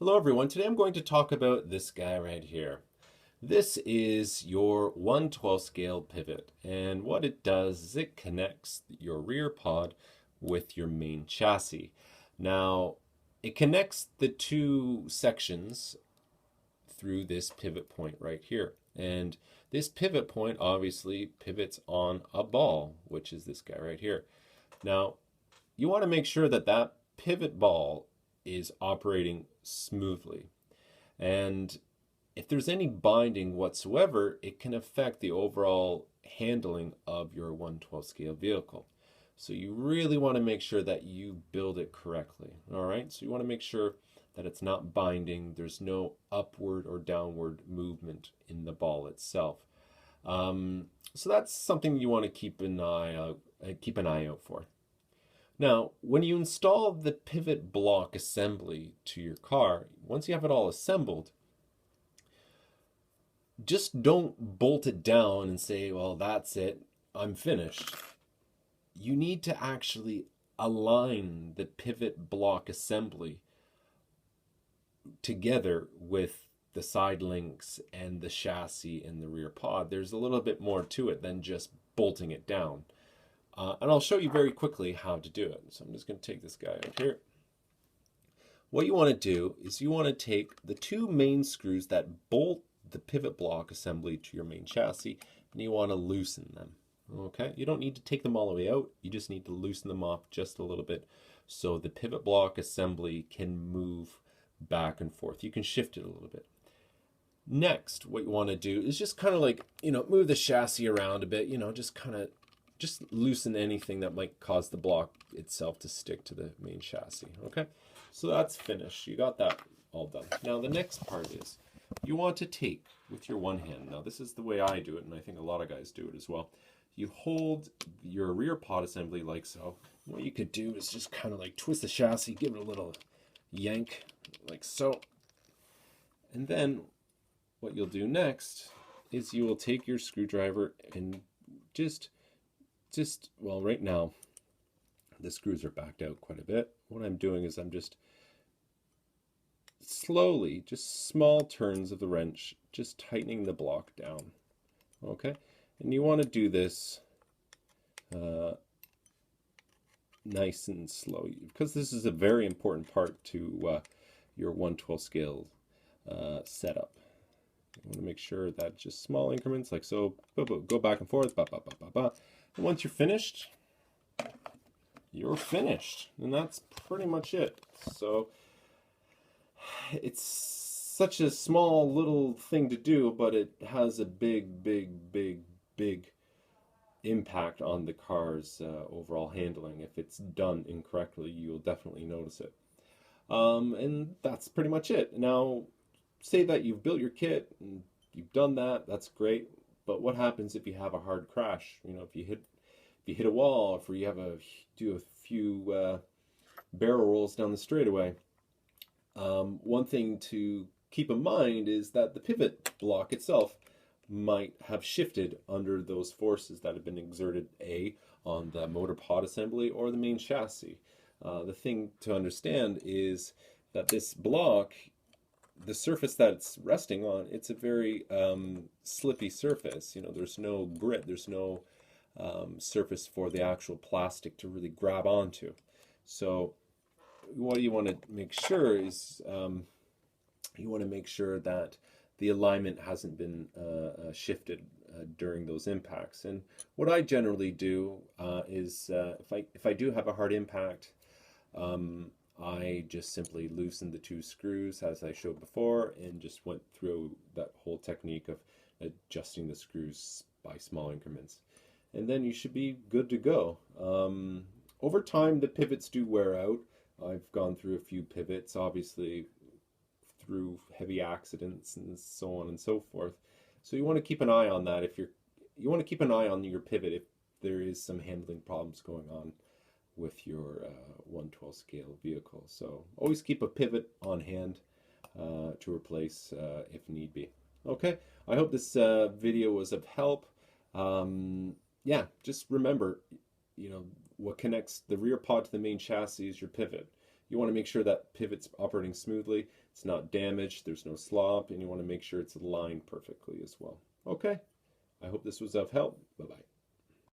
Hello everyone, today I'm going to talk about this guy right here. This is your 1/12 scale pivot, and what it does is it connects your rear pod with your main chassis. Now, it connects the two sections through this pivot point right here. And this pivot point obviously pivots on a ball, which is this guy right here. Now, you want to make sure that that pivot ball is operating smoothly. And if there's any binding whatsoever, it can affect the overall handling of your 1/12 scale vehicle. So you really want to make sure that you build it correctly. All right, so you want to make sure that it's not binding, there's no upward or downward movement in the ball itself. So that's something you want to keep an eye out for. Now, when you install the pivot block assembly to your car, once you have it all assembled, just don't bolt it down and say, well, that's it, I'm finished. You need to actually align the pivot block assembly together with the side links and the chassis and the rear pod. There's a little bit more to it than just bolting it down. And I'll show you very quickly how to do it. So I'm just going to take this guy out here. What you want to do is you want to take the two main screws that bolt the pivot block assembly to your main chassis, and you want to loosen them. Okay, you don't need to take them all the way out. You just need to loosen them off just a little bit so the pivot block assembly can move back and forth. You can shift it a little bit. Next, what you want to do is just kind of like, move the chassis around a bit, just loosen anything that might cause the block itself to stick to the main chassis. Okay, so that's finished. You got that all done. Now the next part is you want to take with your one hand. Now this is the way I do it, and I think a lot of guys do it as well. You hold your rear pod assembly like so. What you could do is just kind of like twist the chassis, give it a little yank like so. And then what you'll do next is you will take your screwdriver and well, right now the screws are backed out quite a bit. What I'm doing is I'm just slowly, just small turns of the wrench, just tightening the block down. Okay, and you want to do this nice and slow, because this is a very important part to your 1/12 scale setup. You want to make sure that just small increments like so, go back and forth, and once you're finished, and that's pretty much it. So it's such a small little thing to do, but it has a big impact on the car's overall handling. If it's done incorrectly, you'll definitely notice it. And that's pretty much it. Now, say that you've built your kit and you've done that, that's great. But what happens if you have a hard crash? If you hit a wall, if you do a few barrel rolls down the straightaway. One thing to keep in mind is that the pivot block itself might have shifted under those forces that have been exerted on the motor pod assembly or the main chassis. The thing to understand is that this block, the surface that it's resting on, it's a very slippy surface. There's no grit, there's no surface for the actual plastic to really grab onto. So what you want to make sure is you want to make sure that the alignment hasn't been shifted during those impacts. And what I generally do is if I do have a hard impact, I just simply loosen the two screws as I showed before and just went through that whole technique of adjusting the screws by small increments. And then you should be good to go. Over time, the pivots do wear out. I've gone through a few pivots, obviously through heavy accidents and so on and so forth. So you want to keep an eye on that. You want to keep an eye on your pivot if there is some handling problems going on with your 1/12 scale vehicle. So always keep a pivot on hand to replace if need be. Okay, I hope this video was of help. Yeah, just remember, what connects the rear pod to the main chassis is your pivot. You want to make sure that pivot's operating smoothly, it's not damaged, there's no slop, and you want to make sure it's aligned perfectly as well. Okay, I hope this was of help. Bye-bye.